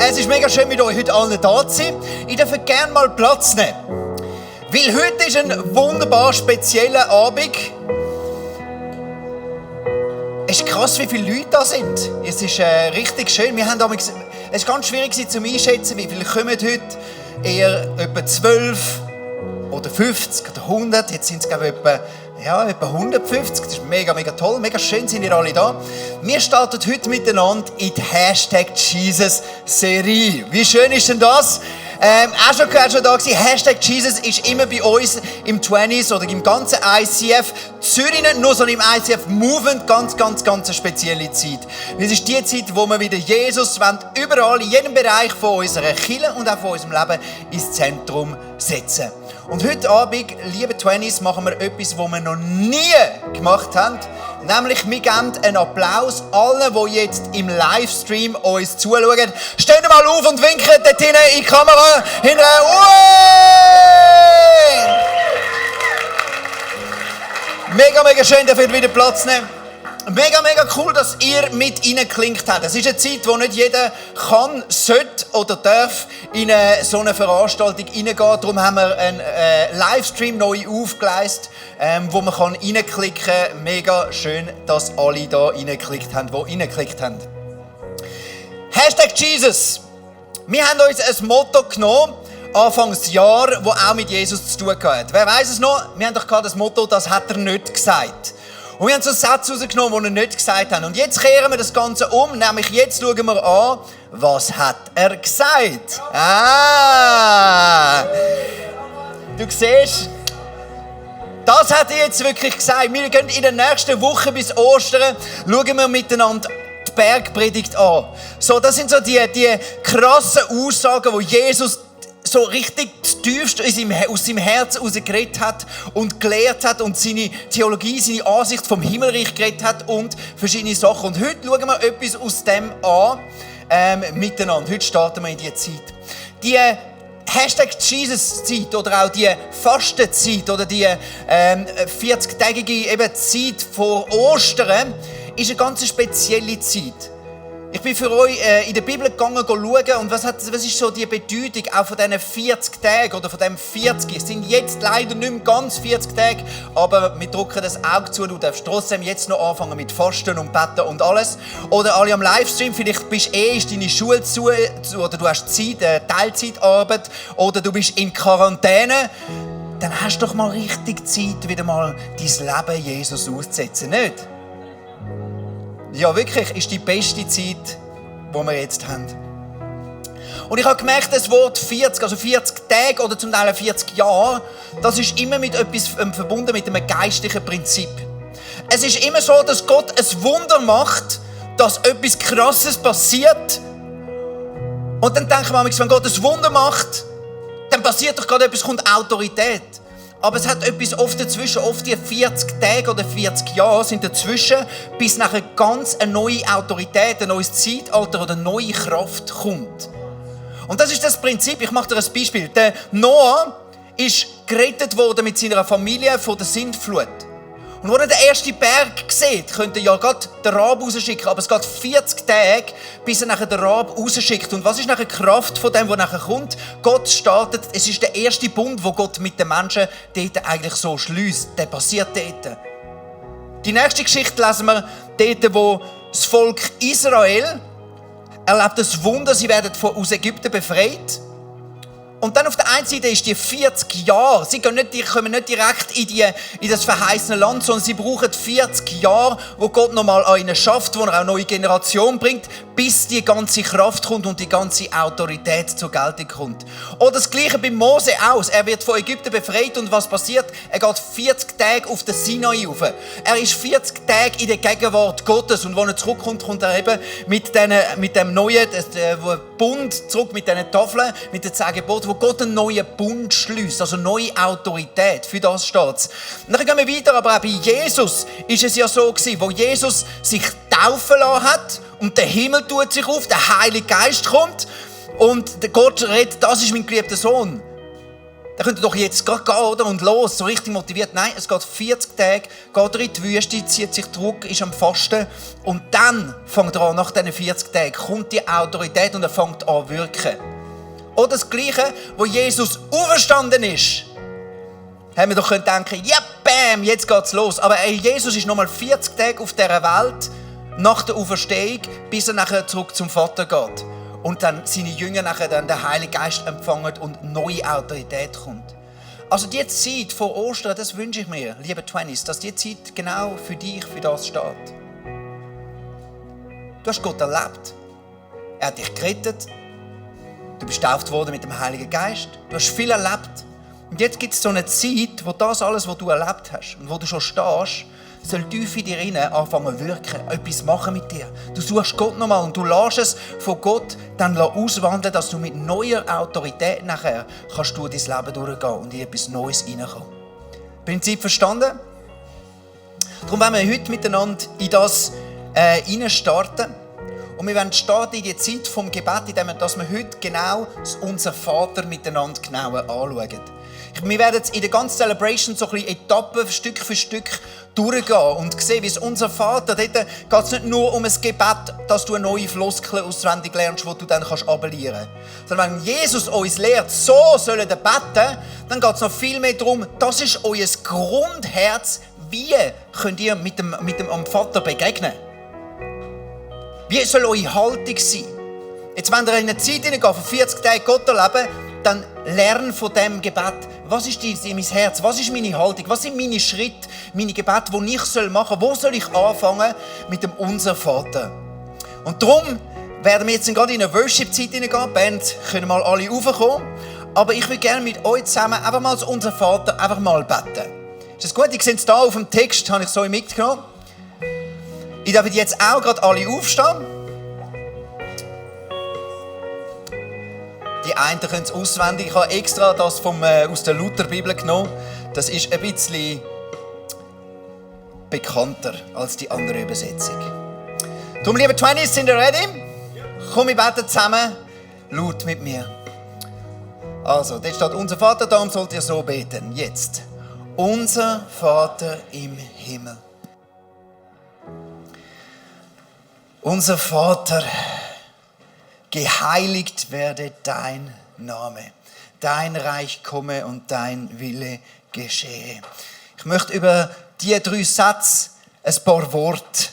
Es ist mega schön, mit euch heute allen da zu sein. Ich darf gerne mal Platz nehmen. Weil heute ist ein wunderbar spezieller Abend. Es ist krass, wie viele Leute da sind. Es ist richtig schön. Es ist ganz schwierig zu einschätzen, wie viele kommen heute. Eher etwa 12 oder 50 oder 100. Jetzt sind es, glaube ich, etwa 150. Das ist mega, mega toll. Mega schön sind ihr alle da. Wir starten heute miteinander in die #Jesus-Serie. Wie schön ist denn das? Auch schon da gewesen. #Jesus ist immer bei uns im 20s oder im ganzen ICF Zürich, nicht nur sondern im ICF Movement, ganz eine spezielle Zeit. Es ist die Zeit, wo wir wieder Jesus überall, in jedem Bereich von unserer Kirche und auch von unserem Leben ins Zentrum setzen. Und heute Abend, liebe 20s, machen wir etwas, was wir noch nie gemacht haben. Nämlich, wir geben einen Applaus allen, die jetzt im Livestream uns zuschauen. Steht mal auf und winken dort hinten in die Kamera. Hinterher. Mega, mega schön, dass ihr wieder Platz nehmen. Mega, mega cool, dass ihr mit reingeklinkt habt. Es ist eine Zeit, wo nicht jeder kann, sollte oder darf in so eine Veranstaltung reingehen. Darum haben wir einen Livestream neu aufgeleistet, wo man reinklicken kann. Mega schön, dass alle da reingeklickt haben, die reingeklickt haben. #Jesus. Wir haben uns ein Motto genommen, Anfangsjahr, das auch mit Jesus zu tun hat. Wer weiß es noch? Wir haben doch das Motto, das hat er nicht gesagt. Und wir haben so Sätze rausgenommen, die er nicht gesagt hat. Und jetzt kehren wir das Ganze um, nämlich jetzt schauen wir an, was hat er gesagt? Du siehst, das hat er jetzt wirklich gesagt. Wir gehen in der nächsten Woche bis Ostern, schauen wir miteinander die Bergpredigt an. So, das sind so die krassen Aussagen, die Jesus so richtig tiefst aus seinem Herzen heraus geredet hat und gelehrt hat und seine Theologie, seine Ansicht vom Himmelreich geredet hat und verschiedene Sachen. Und heute schauen wir etwas aus dem an miteinander. Heute starten wir in diese Zeit. Die #Jesus-Zeit oder auch die Fastenzeit oder die 40-tägige Zeit vor Ostern ist eine ganz spezielle Zeit. Ich bin für euch in der Bibel gegangen, schauen, und was ist so die Bedeutung auch von diesen 40 Tagen oder von dem 40? Es sind jetzt leider nicht mehr ganz 40 Tage, aber wir drücken das Auge zu. Du darfst trotzdem jetzt noch anfangen mit Fasten und Beten und alles. Oder alle am Livestream, vielleicht ist deine Schule zu oder du hast Teilzeitarbeit oder du bist in Quarantäne. Dann hast du doch mal richtig Zeit, wieder mal dein Leben Jesus auszusetzen, nicht? Ja, wirklich, ist die beste Zeit, die wir jetzt haben. Und ich habe gemerkt, das Wort 40, also 40 Tage oder zum Teil 40 Jahre, das ist immer mit etwas verbunden, mit einem geistlichen Prinzip. Es ist immer so, dass Gott ein Wunder macht, dass etwas Krasses passiert. Und dann denken wir, wenn Gott ein Wunder macht, dann passiert doch gerade etwas, kommt Autorität. Aber es hat etwas oft dazwischen, oft die 40 Tage oder 40 Jahre sind dazwischen, bis nachher ganz eine neue Autorität, ein neues Zeitalter oder eine neue Kraft kommt. Und das ist das Prinzip. Ich mache dir ein Beispiel. Der Noah ist gerettet worden mit seiner Familie von der Sintflut. Und wenn er den ersten Berg sieht, könnte er ja gerade den Rab rausschicken. Aber es geht 40 Tage, bis er nachher den Rab rausschickt. Und was ist nachher die Kraft von dem, was nachher kommt? Gott startet, es ist der erste Bund, wo Gott mit den Menschen dort eigentlich so schließt. Der passiert dort. Die nächste Geschichte lesen wir dort, wo das Volk Israel erlebt das Wunder, sie werden aus Ägypten befreit. Und dann auf der einen Seite ist die 40 Jahre. Sie kommen nicht direkt in das verheißene Land, sondern sie brauchen 40 Jahre, wo Gott nochmal an ihnen schafft, wo er auch eine neue Generation bringt, bis die ganze Kraft kommt und die ganze Autorität zur Geltung kommt. Oder das Gleiche bei Mose aus. Er wird von Ägypten befreit und was passiert? Er geht 40 Tage auf den Sinai rauf. Er ist 40 Tage in der Gegenwart Gottes und wenn er zurückkommt, kommt er eben mit dem neuen Bund zurück, mit diesen Tafeln, mit den 10 Geboten, wo Gott einen neuen Bund schließt, also neue Autorität. Für das steht es. Dann gehen wir weiter, aber auch bei Jesus ist es ja so gewesen, wo Jesus sich taufen lassen hat und der Himmel tut sich auf, der Heilige Geist kommt und Gott redet, das ist mein geliebter Sohn. dann könnt ihr doch jetzt gerade gehen, oder? Und los, so richtig motiviert. Nein, es geht 40 Tage, geht er in die Wüste, zieht sich zurück, ist am Fasten und dann fängt er an, nach diesen 40 Tagen, kommt die Autorität und er fängt an zu wirken. Oder das Gleiche, wo Jesus auferstanden ist, haben wir doch denken, ja, bam, jetzt geht's los. Aber Jesus ist nochmal 40 Tage auf dieser Welt nach der Auferstehung, bis er nachher zurück zum Vater geht. Und dann seine Jünger nachher dann den Heiligen Geist empfangen und neue Autorität kommt. Also die Zeit vor Ostern, das wünsche ich mir, liebe Twenties, dass die Zeit genau für dich, für das steht. Du hast Gott erlebt. Er hat dich gerettet. Du bist getauft worden mit dem Heiligen Geist. Du hast viel erlebt. Und jetzt gibt es so eine Zeit, wo das alles, was du erlebt hast und wo du schon stehst, soll tief in dir rein anfangen zu wirken, etwas machen mit dir. Du suchst Gott nochmal und du lässt es von Gott dann auswandeln, dass du mit neuer Autorität nachher kannst du dein Leben durchgehen und in etwas Neues reinkommen. Prinzip verstanden? Darum wollen wir heute miteinander in das starten. Und wir wollen starten in die Zeit vom Gebet, indem wir heute genau unser Vater miteinander genauer anschauen. Wir werden jetzt in der ganzen Celebration so ein bisschen Etappen, Stück für Stück durchgehen und sehen, wie es unser Vater, dort geht es nicht nur um ein Gebet, dass du eine neue Floskel auswendig lernst, die du dann appellieren kannst. Sondern wenn Jesus uns lehrt, so sollen wir beten, dann geht es noch viel mehr darum, das ist euer Grundherz, wie könnt ihr mit dem Vater begegnen. Wie soll eure Haltung sein? Jetzt, wenn ihr in eine Zeit hineingeht, von 40 Tagen Gott erleben, dann lern von diesem Gebet. Was ist mein Herz? Was ist meine Haltung? Was sind meine Schritte, meine Gebete, die ich machen soll? Wo soll ich anfangen mit dem Unser Vater? Und darum werden wir jetzt gerade in eine Worship-Zeit hineingehen. Die Band können mal alle raufkommen. Aber ich würde gerne mit euch zusammen einfach mal zu Unser Vater einfach mal beten. Ist das gut? Ihr seht es hier auf dem Text, habe ich so mitgenommen. Ich darf jetzt auch gerade alle aufstehen. Die einen können es auswendig. Ich habe extra das aus der Lutherbibel genommen. Das ist ein bisschen bekannter als die andere Übersetzung. Darum, liebe Twenties, sind ihr ready? Komm, wir beten zusammen laut mit mir. Also, dort steht unser Vater, darum sollt ihr so beten. Jetzt. Unser Vater im Himmel. Unser Vater, geheiligt werde dein Name, dein Reich komme und dein Wille geschehe. Ich möchte über diese 3 Sätze ein paar Worte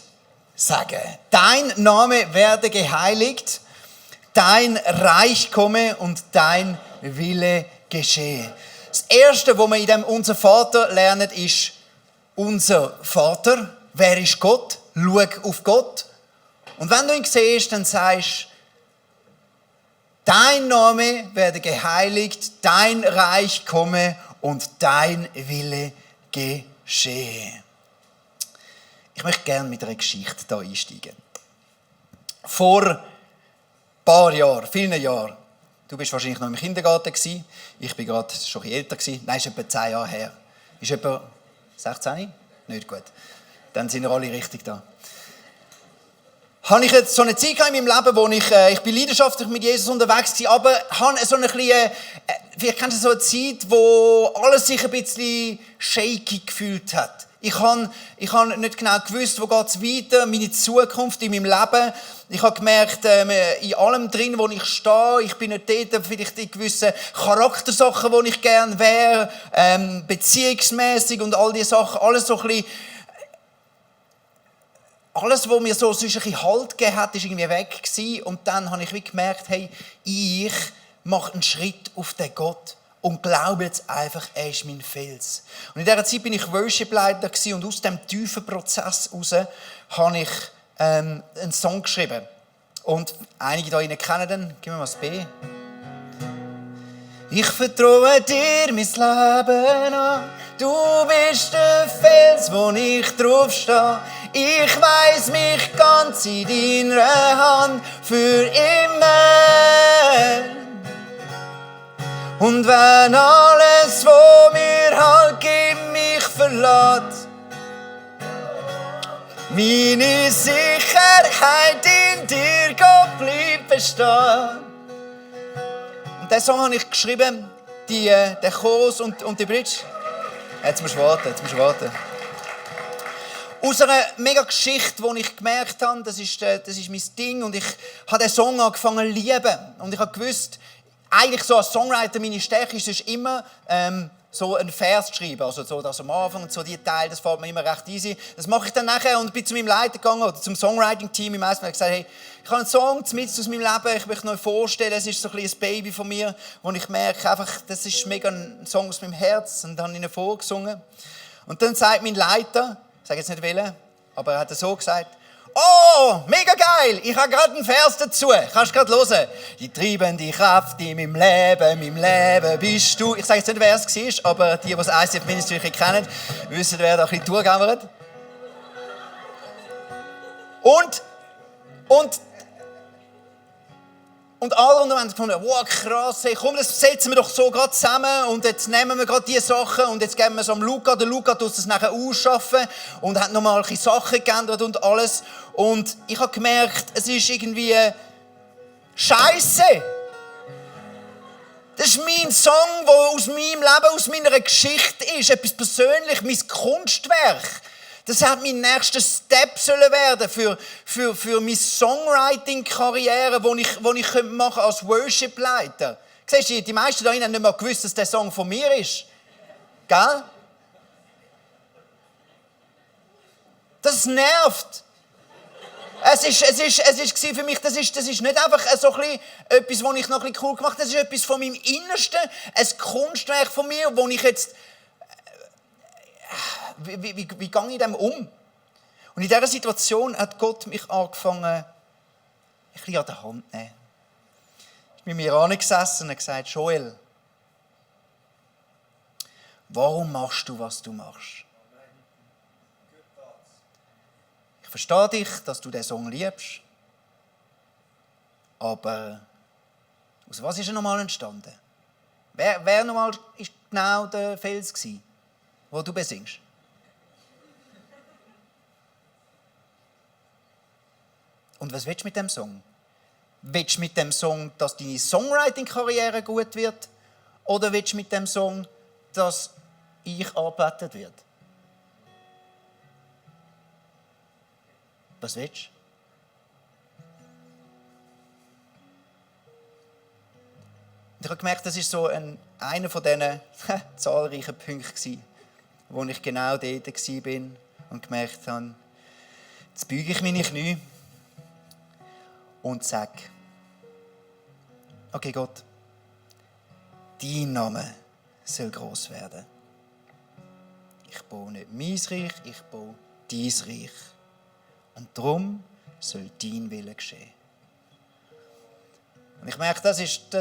sagen. Dein Name werde geheiligt, dein Reich komme und dein Wille geschehe. Das Erste, was wir in dem Unser Vater lernen, ist unser Vater. Wer ist Gott? Schau auf Gott. Und wenn du ihn siehst, dann sagst du, dein Name werde geheiligt, dein Reich komme und dein Wille geschehe. Ich möchte gerne mit einer Geschichte hier einsteigen. Vor ein paar Jahren, vielen Jahren, du bist wahrscheinlich noch im Kindergarten gewesen, ich bin gerade schon ein bisschen älter gewesen, nein, ist etwa 10 Jahre her. Ist etwa 16? Nicht gut. Dann sind wir alle richtig da. Habe ich jetzt so eine Zeit in meinem Leben, wo ich bin leidenschaftlich mit Jesus unterwegs war, aber habe so eine kleine, vielleicht kennst du so eine Zeit, wo alles sich ein bisschen shaky gefühlt hat. Ich habe nicht genau gewusst, wo geht es weiter, meine Zukunft in meinem Leben. Ich habe gemerkt, in allem drin, wo ich stehe, ich bin nicht dort, vielleicht in gewissen Charaktersachen, wo ich gerne wäre, beziehungsmässig und all diese Sachen, alles so ein bisschen. Alles, was mir so ein bisschen Halt gegeben hat, war irgendwie weg gewesen. Und dann habe ich gemerkt, hey, ich mache einen Schritt auf den Gott und glaube jetzt einfach, er ist mein Fels. Und in dieser Zeit bin ich Worship-Leiter und aus diesem tiefen Prozess heraus habe ich einen Song geschrieben. Und einige da Ihnen kennen den, gib mir mal das B. Ich vertraue dir mein Leben an, du bist der Fels, wo ich drauf stehe. Ich weiss mich ganz in deiner Hand für immer. Und wenn alles, was mir halt gibt, mich verlässt, meine Sicherheit in dir, Gott, bleibt bestehen. Und diesen Song habe ich geschrieben, der Chorus und die Bridge? Jetzt musst du warten. Aus einer mega Geschichte, die ich gemerkt habe, das ist mein Ding, und ich habe den Song angefangen zu lieben. Und ich habe gewusst, eigentlich so als Songwriter, meine Stärke ist es immer, so einen Vers zu schreiben. Also so das am Anfang und so die Teile, das fällt mir immer recht easy. Das mache ich dann nachher und bin zu meinem Leiter gegangen oder zum Songwriting-Team im Eisberg und gesagt, hey, ich habe einen Song mitten aus meinem Leben, ich möchte euch vorstellen, es ist so ein bisschen ein Baby von mir, wo ich merke, einfach, das ist mega ein Song aus meinem Herz, und dann habe ich ihn vorgesungen. Und dann sagt mein Leiter, ich sage jetzt nicht welchen, aber er hat es so gesagt, oh, mega geil, ich habe gerade einen Vers dazu, kannst du gerade hören. Die treibende Kraft in meinem Leben bist du. Ich sage jetzt nicht, wer es war, aber die das ICF Ministry kennen, wissen, wer da ein bisschen durchgegangen. Und alle haben gefunden, wow, krass, hey, komm, das setzen wir doch so gerade zusammen und jetzt nehmen wir gerade diese Sachen und jetzt geben wir es am Luca. Der Luca tut es nachher ausschaffen und hat nochmal ein Sachen geändert und alles. Und ich habe gemerkt, es ist irgendwie Scheiße. Das ist mein Song, der aus meinem Leben, aus meiner Geschichte ist. Etwas Persönliches, mein Kunstwerk. Das hat mein nächster Step werden für meine Songwriting-Karriere, die ich machen könnte als Worship-Leiter. Siehst du, die meisten da haben nicht mal gewusst, dass der Song von mir ist. Gell? Das nervt. Es war für mich, das ist nicht einfach so ein etwas, was ich noch ein bisschen cool gemacht habe. Das ist etwas von meinem Innersten, ein Kunstwerk von mir, wo ich jetzt... Wie gehe ich damit um? Und in dieser Situation hat Gott mich angefangen, ein bisschen an der Hand zu nehmen. Ich bin mit mir angesessen und gesagt, Joel, warum machst du, was du machst? Ich verstehe dich, dass du diesen Song liebst, aber aus was ist er nochmal entstanden? Wer nochmal ist genau der Fels gewesen, wo du besingst? Und was willst du mit dem Song? Willst du mit dem Song, dass deine Songwriting-Karriere gut wird? Oder willst du mit dem Song, dass ich angebetet wird? Was willst du? Ich habe gemerkt, das war so einer von diesen zahlreichen Punkten, wo ich genau dort war und gemerkt habe, jetzt beuge ich meine Knie und sage, okay Gott, dein Name soll gross werden. Ich baue nicht mein Reich, ich baue dein Reich. Und darum soll dein Wille geschehen. Und ich merke, das ist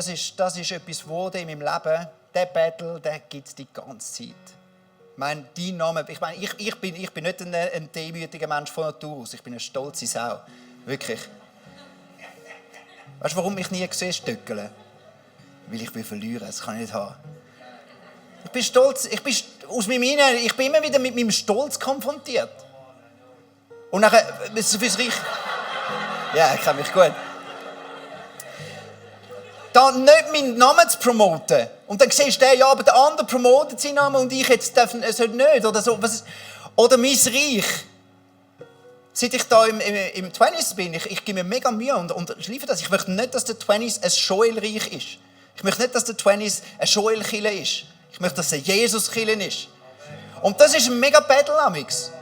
etwas geworden in meinem Leben. Der Battle, den gibt es die ganze Zeit. Ich meine, dein Name, ich bin nicht ein demütiger Mensch von Natur aus. Ich bin eine stolze Sau. Wirklich. Weißt du, warum ich nie sehe stöckeln? Weil ich verlieren. Das kann ich nicht haben. Ich bin stolz. Ich bin immer wieder mit meinem Stolz konfrontiert. Und nachher, fürs Reich. Ja, ich kenne mich gut. Dann nicht meinen Namen zu promoten. Und dann siehst du, ja, aber der andere promotet seinen Namen und ich jetzt darf es nicht. Oder so. Oder mein Reich. Seit ich da im 20s bin, ich gebe mir mega Mühe und schreibe das. Ich möchte nicht, dass der 20s ein Joel-Reich ist. Ich möchte nicht, dass der 20s ein Joel-Kille ist. Ich möchte, dass er Jesus-Kille ist. Und das ist ein mega Battle amix.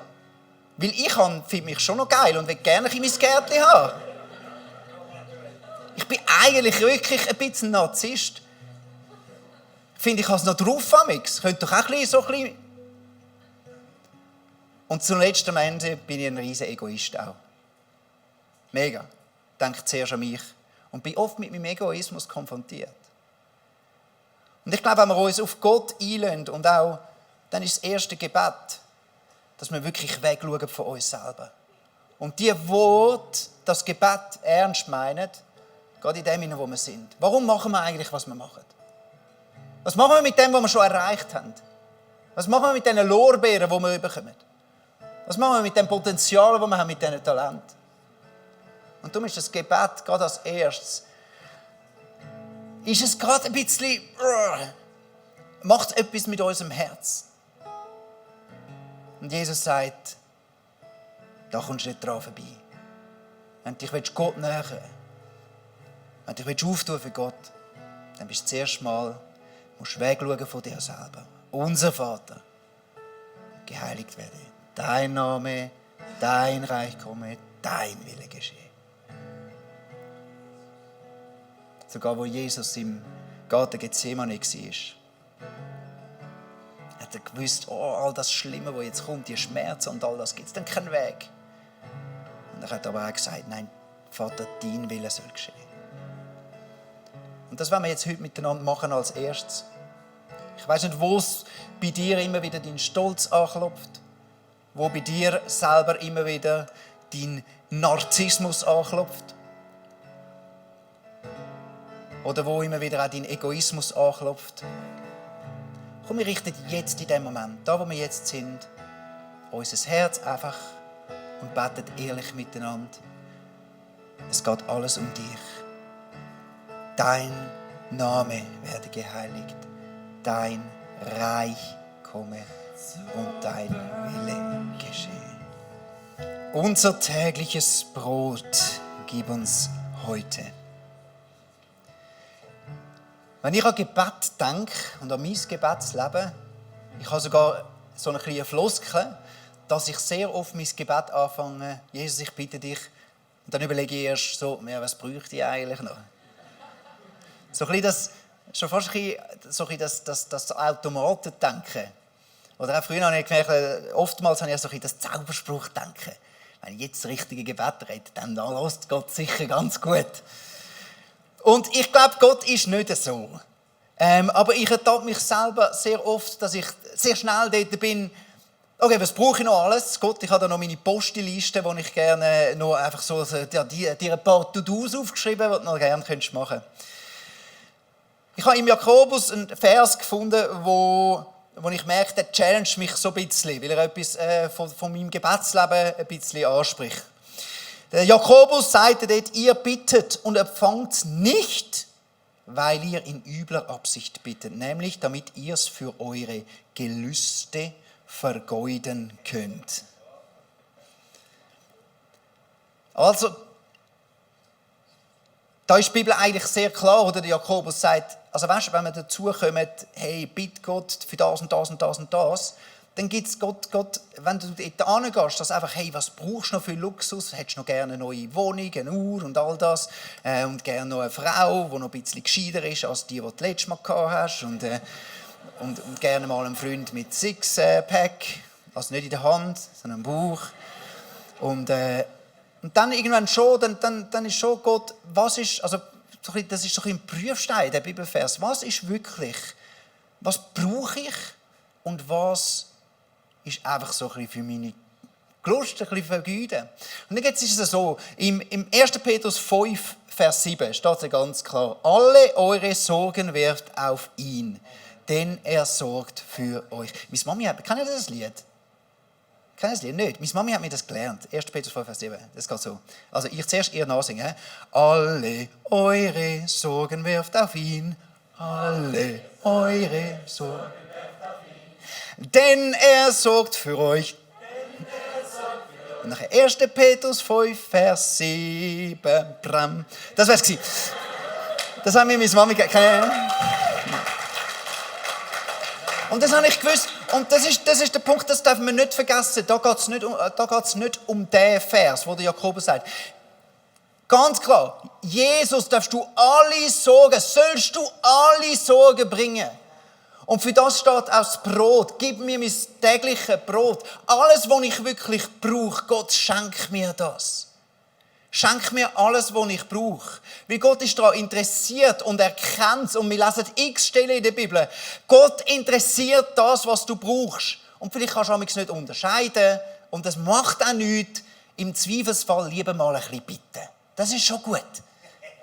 Weil ich finde mich schon noch geil und will gerne mein Gärtchen haben. Ich bin eigentlich wirklich ein bisschen Narzisst. Ich finde, ich habe es noch drauf amix. Könnte doch auch so ein bisschen... Und zuletzt am Ende bin ich ein riesen Egoist auch. Mega. Ich denke zuerst an mich. Und bin oft mit meinem Egoismus konfrontiert. Und ich glaube, wenn wir uns auf Gott einlassen und auch, dann ist das erste Gebet, dass wir wirklich wegschauen von uns selber. Und die Worte, das Gebet ernst meinen, gerade in dem, wo wir sind. Warum machen wir eigentlich, was wir machen? Was machen wir mit dem, was wir schon erreicht haben? Was machen wir mit diesen Lorbeeren, die wir bekommen? Was machen wir mit dem Potenzial, das wir haben, mit diesen Talenten? Und darum ist das Gebet gerade als erstes, ist es gerade ein bisschen, macht etwas mit unserem Herz. Und Jesus sagt, da kommst du nicht dran vorbei. Wenn du dich Gott nähern willst, wenn du dich auftun für Gott, dann bist du zuerst mal, musst wegschauen von dir selber. Unser Vater, geheiligt werde. Dein Name, dein Reich komme, dein Wille geschehe. Sogar wo Jesus im Garten Gethsemane war, hat er gewusst, oh, all das Schlimme, was jetzt kommt, die Schmerzen und all das, gibt es dann keinen Weg. Und er hat aber auch gesagt, nein, Vater, dein Wille soll geschehen. Und das werden wir jetzt heute miteinander machen als erstes. Ich weiss nicht, wo es bei dir immer wieder dein Stolz anklopft, wo bei dir selber immer wieder dein Narzissmus anklopft. Oder wo immer wieder auch dein Egoismus anklopft. Komm, wir richten jetzt in dem Moment, da wo wir jetzt sind, unser Herz einfach und beten ehrlich miteinander. Es geht alles um dich. Dein Name werde geheiligt. Dein Reich komme und dein Wille geschehe. Unser tägliches Brot gib uns heute. Wenn ich an Gebet denke und an mein Gebetsleben, ich habe sogar so eine kleine Floskel, dass ich sehr oft mein Gebet anfange, Jesus, ich bitte dich, und dann überlege ich erst so, ja, was bräuchte ich eigentlich noch? So ein bisschen das, schon fast ein bisschen das Automaten-Denken. Oder auch früher habe ich gemerkt, oftmals habe ich so ein bisschen das Zauberspruch-Denken. Wenn ich jetzt das richtige Gebet rede, dann lässt Gott sicher ganz gut. Und ich glaube, Gott ist nicht so. Aber ich ertappe mich selber sehr oft, dass ich sehr schnell dort bin, okay, was brauche ich noch alles? Gott, ich habe da noch meine Posteliste, wo ich gerne noch einfach so dir ein paar To-Dos aufgeschrieben, die du noch gerne machen könntest. Ich habe im Jakobus einen Vers gefunden, wo ich merke, der challenge mich so ein bisschen, weil er etwas von meinem Gebetsleben ein bisschen anspricht. Der Jakobus sagte dort, ihr bittet und empfangt nicht, weil ihr in übler Absicht bittet, nämlich damit ihr es für eure Gelüste vergeuden könnt. Also, da ist die Bibel eigentlich sehr klar, oder der Jakobus sagt, also weißt du, wenn wir dazu kommen, hey, bitte Gott für das und das und das und das, dann gibt es Gott, wenn du dort hingehst, dass einfach, hey, was brauchst du noch für Luxus? Hättest du noch gerne eine neue Wohnung, eine Uhr und all das? Und gerne noch eine Frau, die noch ein bisschen gescheiter ist, als die du letztes Mal gehabt hast. Und gerne mal einen Freund mit Sixpack, also nicht in der Hand, sondern im Bauch. Und dann irgendwann schon, dann ist schon Gott, was ist, also das ist so ein Prüfstein, der Bibelvers, was ist wirklich, was brauche ich und was ist einfach so ein bisschen für meine Lust, ein bisschen vergeuden. Und dann ist es so, im 1. Petrus 5, Vers 7 steht es ganz klar, alle eure Sorgen werft auf ihn, denn er sorgt für euch. Meine Mami kennt ihr das Lied? Kennt ihr das Lied? Nicht. Meine Mami hat mir das gelernt. 1. Petrus 5, Vers 7. Das geht so. Also ich zuerst ihr nachsingen. Alle eure Sorgen werft auf ihn. Alle eure Sorgen. Denn er sorgt für euch. Und nachher 1. Petrus 5, Vers 7. Das wär's gewesen. Das haben mir meine Mami kennen. Und das habe ich gewusst. Und das ist der Punkt, das dürfen wir nicht vergessen. Da geht es nicht um den Vers, wo der Jakobus sagt. Ganz klar, Jesus sollst du alle Sorgen bringen. Und für das steht auch das Brot. Gib mir mein tägliches Brot. Alles, was ich wirklich brauche, Gott, schenk mir das. Schenk mir alles, was ich brauche. Weil Gott ist daran interessiert und er kennt es. Und wir lesen x Stellen in der Bibel. Gott interessiert das, was du brauchst. Und vielleicht kannst du nicht unterscheiden. Und das macht auch nichts. Im Zweifelsfall lieber mal ein bisschen bitten. Das ist schon gut.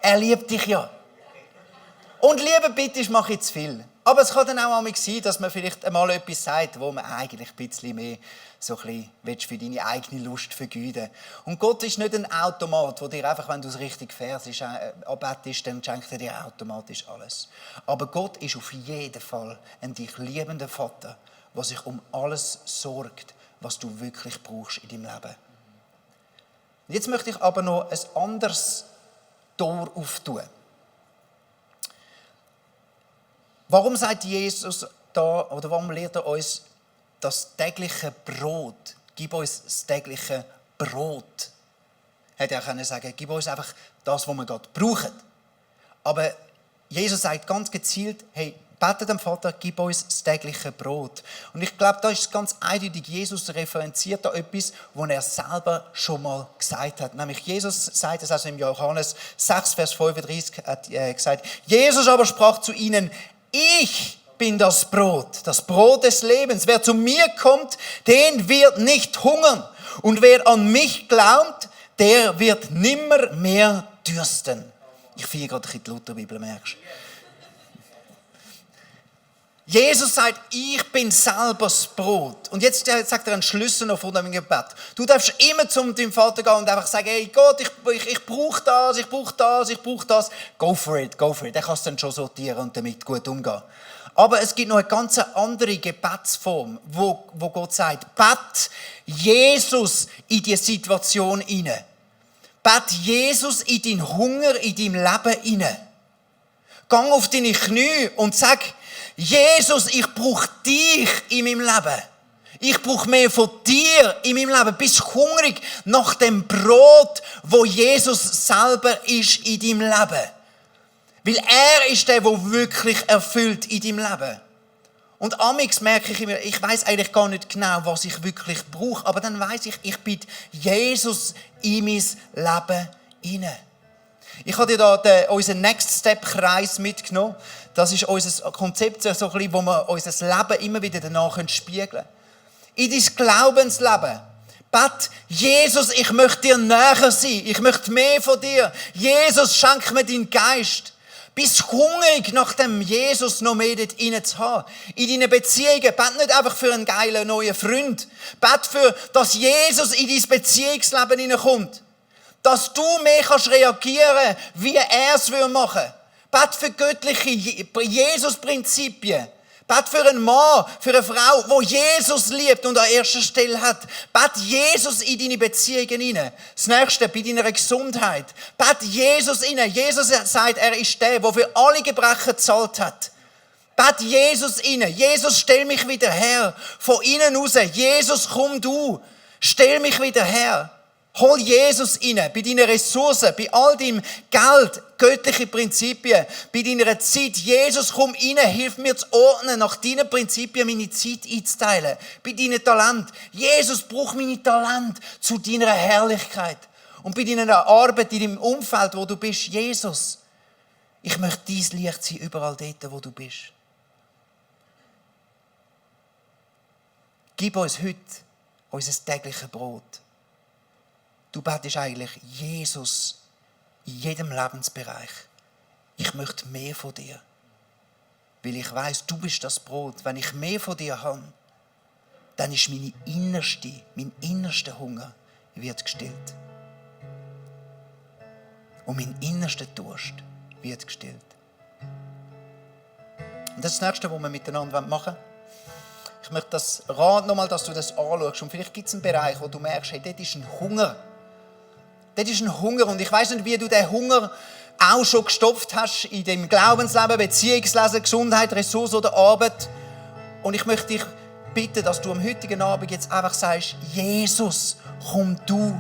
Er liebt dich ja. Und Liebe bitte, ich mache jetzt viel. Aber es kann dann auch einmal sein, dass man vielleicht einmal etwas sagt, wo man eigentlich ein bisschen mehr so ein bisschen für deine eigene Lust vergeuden. Und Gott ist nicht ein Automat, der dir einfach, wenn du es richtig versisch anbetest, dann schenkt er dir automatisch alles. Aber Gott ist auf jeden Fall ein dich liebender Vater, der sich um alles sorgt, was du wirklich brauchst in deinem Leben. Jetzt möchte ich aber noch ein anderes Tor auftun. Warum sagt Jesus da, oder warum lehrt er uns das tägliche Brot? Gib uns das tägliche Brot. Hätte er auch sagen können, gib uns einfach das, was wir gerade brauchen. Aber Jesus sagt ganz gezielt, hey, bete dem Vater, gib uns das tägliche Brot. Und ich glaube, da ist ganz eindeutig, Jesus referenziert da etwas, was er selber schon mal gesagt hat. Nämlich Jesus sagt es also im Johannes 6, Vers 35, hat gesagt, Jesus aber sprach zu ihnen, ich bin das Brot des Lebens. Wer zu mir kommt, den wird nicht hungern. Und wer an mich glaubt, der wird nimmer mehr dürsten. Ich feiere gerade ein bisschen die Lutherbibel, merkst du? Jesus sagt, ich bin selber das Brot. Und jetzt sagt er einen Schlüssel noch von dem Gebet. Du darfst immer zu deinem Vater gehen und einfach sagen, hey Gott, ich brauche das, ich brauche das, ich brauche das. Go for it. Der kann es dann schon sortieren und damit gut umgehen. Aber es gibt noch eine ganz andere Gebetsform, wo Gott sagt, bet Jesus in die Situation hinein. Bet Jesus in deinen Hunger, in deinem Leben hinein. Gang auf deine Knie und sag, Jesus, ich brauche dich in meinem Leben. Ich brauche mehr von dir in meinem Leben. Bist hungrig nach dem Brot, wo Jesus selber ist in deinem Leben. Weil er ist der wirklich erfüllt in deinem Leben. Und amix merke ich immer, ich weiß eigentlich gar nicht genau, was ich wirklich brauche. Aber dann weiß ich, ich bitte Jesus in mein Leben hinein. Ich habe dir da unseren Next Step Kreis mitgenommen. Das ist unser Konzept, so ein bisschen, wo wir unser Leben immer wieder danach spiegeln können. In dein Glaubensleben. Bet, Jesus, ich möchte dir näher sein. Ich möchte mehr von dir. Jesus, schenk mir deinen Geist. Bist hungrig nach dem Jesus noch mehr dort rein zu haben. In deinen Beziehungen. Bet nicht einfach für einen geilen neuen Freund. Bet für, dass Jesus in dein Beziehungsleben hineinkommt. Dass du mehr kannst reagieren, wie er es machen will. Bet für göttliche Jesus-Prinzipien. Bet für einen Mann, für eine Frau, wo Jesus liebt und an erster Stelle hat. Bet Jesus in deine Beziehungen hinein. Das Nächste, bei deiner Gesundheit. Bet Jesus hinein. Jesus sagt, er ist der, der für alle Gebrechen gezahlt hat. Bet Jesus hinein. Jesus, stell mich wieder her. Von innen raus. Jesus, komm du. Stell mich wieder her. Hol Jesus rein, bei deinen Ressourcen, bei all deinem Geld, göttliche Prinzipien, bei deiner Zeit. Jesus, komm rein, hilf mir zu ordnen, nach deinen Prinzipien meine Zeit einzuteilen. Bei deinen Talenten. Jesus, brauch meine Talente zu deiner Herrlichkeit. Und bei deiner Arbeit, in deinem Umfeld, wo du bist, Jesus, ich möchte dein Licht sein, überall dort, wo du bist. Gib uns heute unser tägliches Brot. Du betest eigentlich Jesus in jedem Lebensbereich. Ich möchte mehr von dir. Weil ich weiss, du bist das Brot. Wenn ich mehr von dir habe, dann ist mein innerster Hunger wird gestillt. Und mein innerster Durst wird gestillt. Und das ist das Nächste, was wir miteinander machen wollen. Ich möchte das Rat nochmal, dass du das anschaust. Und vielleicht gibt es einen Bereich, wo du merkst, hey, dort ist ein Hunger. Das ist ein Hunger und ich weiss nicht, wie du diesen Hunger auch schon gestopft hast in deinem Glaubensleben, Beziehungsleben, Gesundheit, Ressource oder Arbeit. Und ich möchte dich bitten, dass du am heutigen Abend jetzt einfach sagst, Jesus, komm du,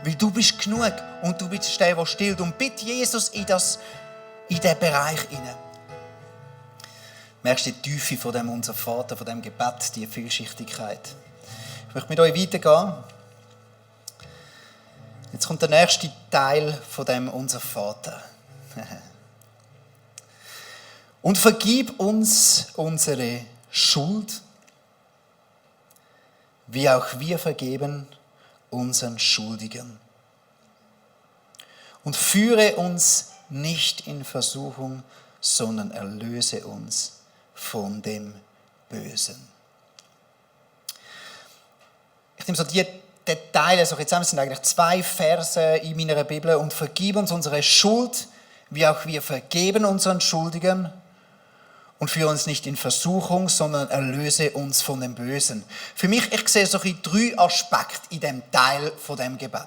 weil du bist genug und du bist der, der stillt. Und bitte Jesus in diesen Bereich hinein. Merkst du die Tiefe von dem unser Vater, von dem Gebet, die Vielschichtigkeit. Ich möchte mit euch weitergehen. Jetzt kommt der nächste Teil von dem unser Vater. Und vergib uns unsere Schuld, wie auch wir vergeben unseren Schuldigen. Und führe uns nicht in Versuchung, sondern erlöse uns von dem Bösen. Ich nehme so die Details so zusammen, es sind eigentlich 2 Verse in meiner Bibel. Und vergib uns unsere Schuld, wie auch wir vergeben unseren Schuldigern. Und führe uns nicht in Versuchung, sondern erlöse uns von dem Bösen. Für mich, ich sehe so 3 Aspekte in dem Teil von dem Gebet.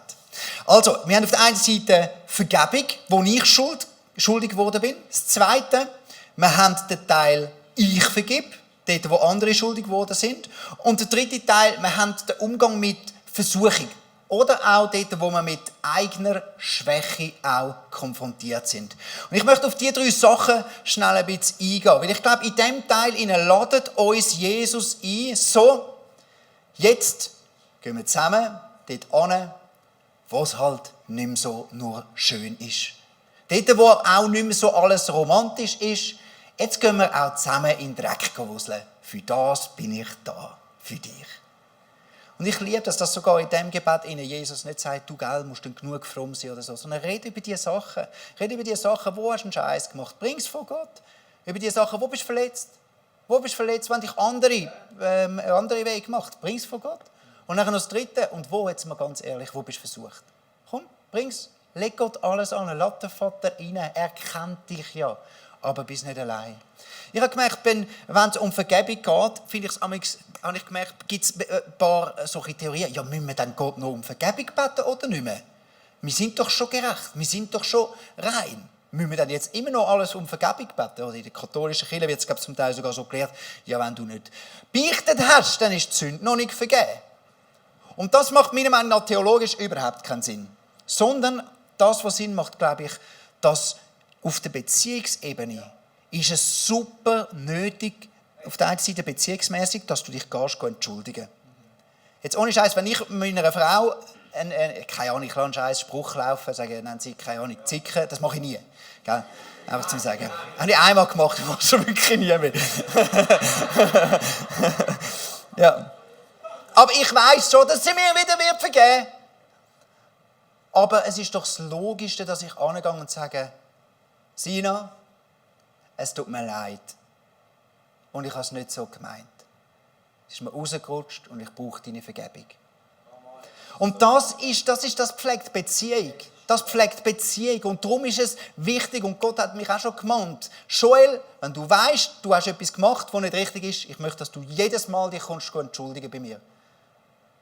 Also, wir haben auf der einen Seite Vergebung, wo ich schuldig geworden bin. Das Zweite, wir haben den Teil ich vergib, dort wo andere schuldig geworden sind. Und der dritte Teil, wir haben den Umgang mit Versuchung. Oder auch dort, wo wir mit eigener Schwäche auch konfrontiert sind. Und ich möchte auf die 3 Sachen schnell ein bisschen eingehen. Weil ich glaube, in diesem Teil ladet uns Jesus ein, so, jetzt gehen wir zusammen dort hin, wo es halt nicht mehr so nur schön ist. Dort, wo auch nicht mehr so alles romantisch ist, jetzt gehen wir auch zusammen in den Dreck wuseln. Für das bin ich da, für dich. Und ich liebe, dass das sogar in diesem Gebet Jesus nicht sagt, du gell, musst dann genug fromm sein oder so, sondern rede über diese Sachen. Rede über die Sachen, wo hast du einen Scheiß gemacht. Bring es vor Gott. Über die Sachen, wo bist du verletzt. Wo bist du verletzt, wenn dich andere Wege gemacht. Bring es vor Gott. Und dann noch das Dritte, und wo, jetzt mal ganz ehrlich, wo bist du versucht? Komm, bring's. Leg Gott alles an, lass den Vater rein. Er kennt dich ja, aber bist nicht allein. Ich habe gemerkt, wenn es um Vergebung geht, habe ich gemerkt, gibt es ein paar solche Theorien. Ja, müssen wir dann Gott noch um Vergebung beten oder nicht mehr? Wir sind doch schon gerecht, wir sind doch schon rein. Müssen wir dann jetzt immer noch alles um Vergebung beten? Oder in der katholischen Kirche wird es, glaube ich, zum Teil sogar so gelehrt, ja, wenn du nicht beichtet hast, dann ist die Sünde noch nicht vergeben. Und das macht meiner Meinung nach theologisch überhaupt keinen Sinn. Sondern das, was Sinn macht, glaube ich, dass auf der Beziehungsebene ist es super nötig, auf der einen Seite beziehungsmäßig, dass du dich entschuldigen. Jetzt ohne Scheiß, wenn ich meiner Frau, keine Ahnung, ich lasse einen Scheiß Spruch laufen, sage, nennen sie, keine Ahnung, zicken, das mache ich nie. Gell? Einfach zum Sagen. Habe ich einmal gemacht, ich mache es schon wirklich nie mehr. Ja. Aber ich weiss schon, dass sie mir wieder wird vergeben. Aber es ist doch das Logischste, dass ich angehe und sage, Sina, es tut mir leid. Und ich habe es nicht so gemeint. Es ist mir rausgerutscht und ich brauche deine Vergebung. Und das pflegt Beziehung. Das pflegt Beziehung. Und darum ist es wichtig, und Gott hat mich auch schon gemahnt. Joel, wenn du weißt, du hast etwas gemacht, was nicht richtig ist, ich möchte, dass du jedes Mal dich entschuldigen bei mir.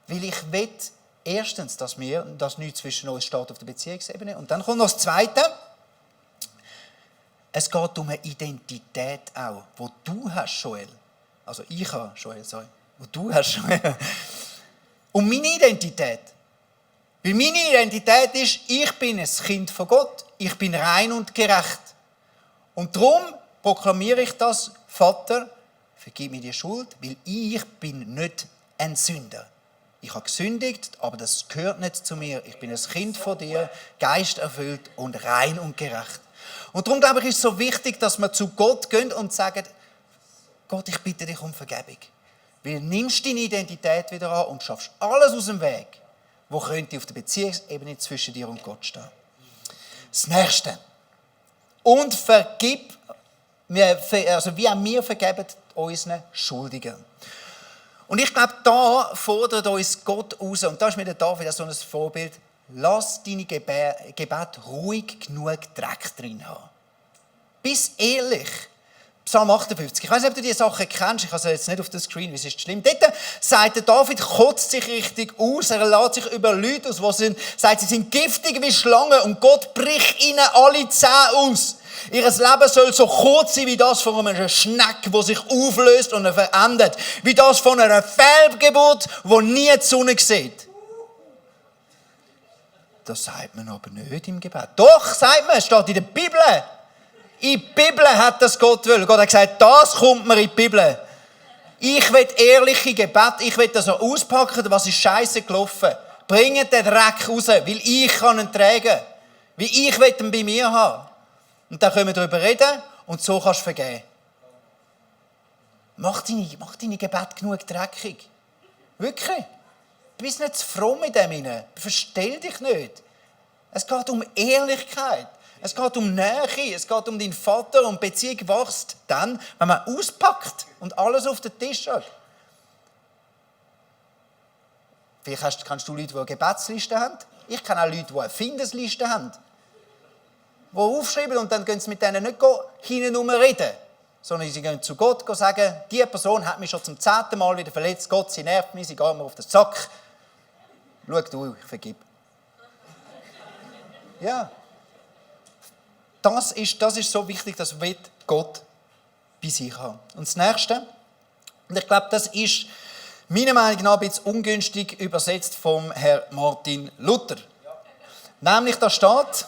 Weil ich will erstens, dass nichts zwischen uns steht auf der Beziehungsebene. Und dann kommt noch das Zweite. Es geht um eine Identität auch, wo du hast, Joel. Also ich habe, Joel, sorry. Wo du hast, Joel. Um meine Identität. Weil meine Identität ist, ich bin ein Kind von Gott. Ich bin rein und gerecht. Und darum proklamiere ich das, Vater, vergib mir die Schuld, weil ich bin nicht ein Sünder. Ich habe gesündigt, aber das gehört nicht zu mir. Ich bin ein Kind von dir, geisterfüllt und rein und gerecht. Und darum, glaube ich, ist es so wichtig, dass wir zu Gott gehen und sagen, Gott, ich bitte dich um Vergebung. Weil nimmst deine Identität wieder an und schaffst alles aus dem Weg, wo könnte auf der Beziehungsebene zwischen dir und Gott stehen. Das Nächste. Und vergib, also wie auch wir vergeben unseren Schuldigen. Und ich glaube, da fordert uns Gott raus, und da ist mir der David so ein Vorbild, lass deine Gebete ruhig genug Dreck drin haben. Bist ehrlich. Psalm 58. Ich weiß nicht, ob du diese Sachen kennst. Ich habe sie jetzt nicht auf dem Screen, wie es ist schlimm. Dort sagt der David, kotzt sich richtig aus. Er lässt sich über Leute aus, sagt, sie sind giftig wie Schlangen und Gott bricht ihnen alle Zähne aus. Ihr Leben soll so kurz sein wie das von einem Schneck, der sich auflöst und verändert. Wie das von einer Fehlgeburt, die nie die Sonne sieht. Das sagt man aber nicht im Gebet. Doch, sagt man, es steht in der Bibel. In der Bibel hat das Gott wollen. Gott hat gesagt, das kommt mir in die Bibel. Ich will ehrliche Gebete, ich will das auch auspacken, was ist scheisse gelaufen. Bringt den Dreck raus, weil ich kann ihn tragen. Weil ich will ihn bei mir haben. Und dann können wir darüber reden und so kannst du vergeben. Mach deine Gebete genug dreckig. Wirklich. Du bist nicht zu fromm in dem hinein. Verstell dich nicht. Es geht um Ehrlichkeit. Es geht um Nähe, es geht um deinen Vater und die Beziehung wächst dann, wenn man auspackt und alles auf den Tisch hat. Vielleicht kennst du Leute, die eine Gebetsliste haben. Ich kenne auch Leute, die eine Findesliste haben. Die aufschreiben und dann gehen sie mit denen nicht hinten reden, sondern sie gehen zu Gott und sagen, diese Person hat mich schon zum 10. Mal wieder verletzt, Gott, sie nervt mich, sie geht mir auf den Sack. Schau du, ich vergib. Ja. Das ist so wichtig, dass wir Gott bei sich haben. Und das Nächste, und ich glaube, das ist meiner Meinung nach ein bisschen ungünstig übersetzt vom Herrn Martin Luther. Ja. Nämlich da steht,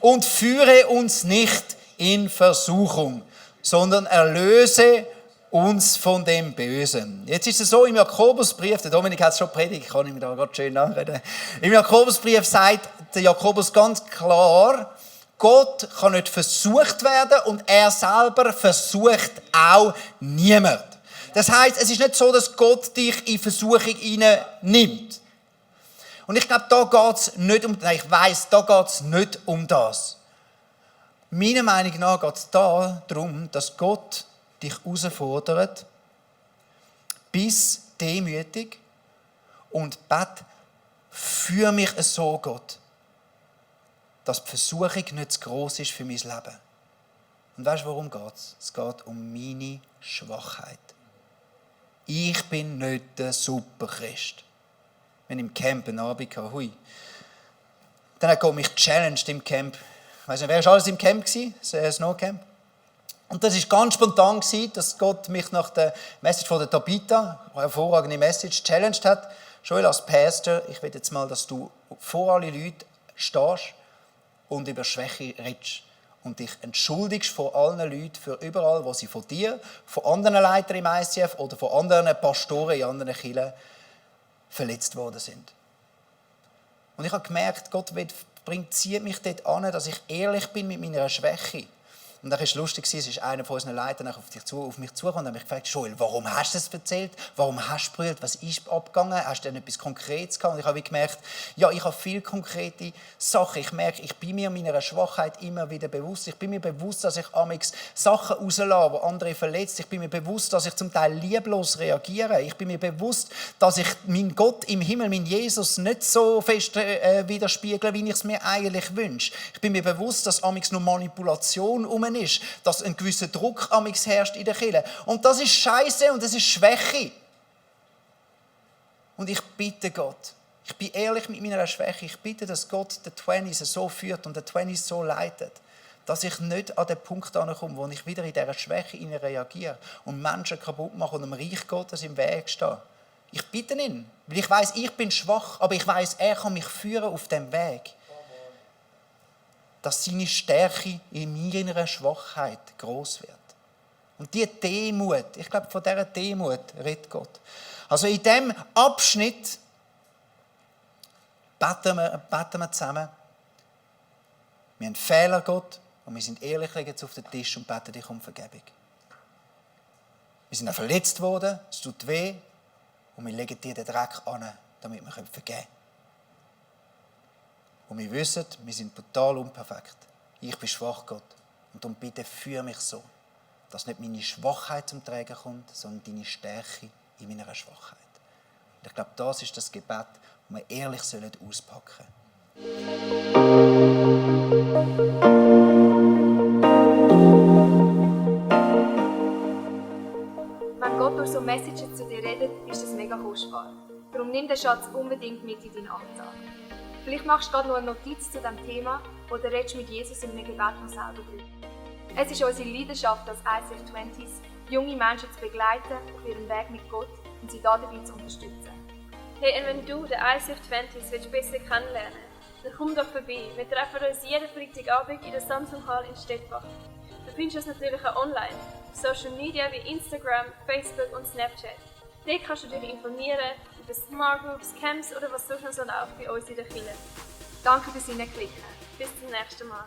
und führe uns nicht in Versuchung, sondern erlöse uns von dem Bösen. Jetzt ist es so, im Jakobusbrief, der Dominik hat es schon predigt, ich kann ihm da gerade schön nachreden. Im Jakobusbrief sagt der Jakobus ganz klar, Gott kann nicht versucht werden und er selber versucht auch niemand. Das heisst, es ist nicht so, dass Gott dich in Versuchung nimmt. Und ich glaube, da geht es nicht um, nein, ich weiss, da geht es nicht um das. Meiner Meinung nach geht es darum, dass Gott dich herausfordert, bis demütig und bet für mich so, Gott, dass die Versuchung nicht zu gross ist für mein Leben. Und weißt du, worum geht es? Es geht um meine Schwachheit. Ich bin nicht der Superchrist. Wenn ich im Camp einen Abend hatte, hui. Dann hat Gott mich challenged im Camp. Ich weiss nicht, wer war alles im Camp? Das Snowcamp. Und das war ganz spontan, dass Gott mich nach der Message von der Tabitha, eine hervorragende Message, challenged hat. Joel, als Pastor, ich will jetzt mal, dass du vor alle Leute stehst und über Schwäche redest. Und dich entschuldigst vor allen Leuten für überall, wo sie von dir, von anderen Leitern im ICF oder von anderen Pastoren in anderen Kirchen verletzt worden sind. Und ich habe gemerkt, Gott zieht mich dort an, dass ich ehrlich bin mit meiner Schwäche. Und dann war es lustig, es ist einer von unseren Leitern auf mich zugekommen und hat mich gefragt, Joel, warum hast du das erzählt? Warum hast du gebrüllt? Was ist abgegangen? Hast du denn etwas Konkretes gehabt? Und ich habe gemerkt, ja, ich habe viele konkrete Sachen. Ich merke, ich bin mir meiner Schwachheit immer wieder bewusst. Ich bin mir bewusst, dass ich amigs Sachen rauslasse, die andere verletzt. Ich bin mir bewusst, dass ich zum Teil lieblos reagiere. Ich bin mir bewusst, dass ich meinen Gott im Himmel, meinen Jesus, nicht so fest widerspiegle, wie ich es mir eigentlich wünsche. Ich bin mir bewusst, dass amigs nur Manipulation ist, dass ein gewisser Druck amigs herrscht in der Kirche. Und das ist Scheiße und das ist Schwäche. Und ich bitte Gott, ich bin ehrlich mit meiner Schwäche, ich bitte, dass Gott den 20s so führt und den 20s so leitet, dass ich nicht an den Punkt ankomme, wo ich wieder in dieser Schwäche reagiere und Menschen kaputt mache und dem Reich Gottes im Weg stehe. Ich bitte ihn, weil ich weiss, ich bin schwach, aber ich weiss, er kann mich führen auf dem Weg. Dass seine Stärke in meiner Schwachheit gross wird. Und diese Demut, ich glaube, von dieser Demut redet Gott. Also in diesem Abschnitt beten wir zusammen. Wir haben Fehler, Gott, und wir sind ehrlich, legen jetzt auf den Tisch und beten dich um Vergebung. Wir sind auch verletzt worden, es tut weh, und wir legen dir den Dreck an, damit wir vergeben können. Und wir wissen, wir sind total unperfekt. Ich bin schwach, Gott. Und darum bitte führe mich so, dass nicht meine Schwachheit zum Tragen kommt, sondern deine Stärke in meiner Schwachheit. Und ich glaube, das ist das Gebet, das wir ehrlich auspacken sollen. Wenn Gott durch so Messages zu dir redet, ist das mega kostbar. Darum nimm den Schatz unbedingt mit in deinen Alltag. Vielleicht machst du gerade noch eine Notiz zu diesem Thema oder redest mit Jesus in einem Gebet noch selber drüber. Es ist unsere Leidenschaft als ICF 20s, junge Menschen zu begleiten auf ihrem Weg mit Gott und sie dabei zu unterstützen. Hey, und wenn du den ICF 20s besser kennenlernen willst, dann komm doch vorbei. Wir treffen uns jeden Freitagabend in der Samsung Hall in Stettbach. Du findest uns natürlich auch online, auf Social Media wie Instagram, Facebook und Snapchat. Dort kannst du dich informieren über Smart Groups, Camps oder was sonst noch so läuft bei uns in der Kirche. Danke fürs Hineinklicken. Bis zum nächsten Mal.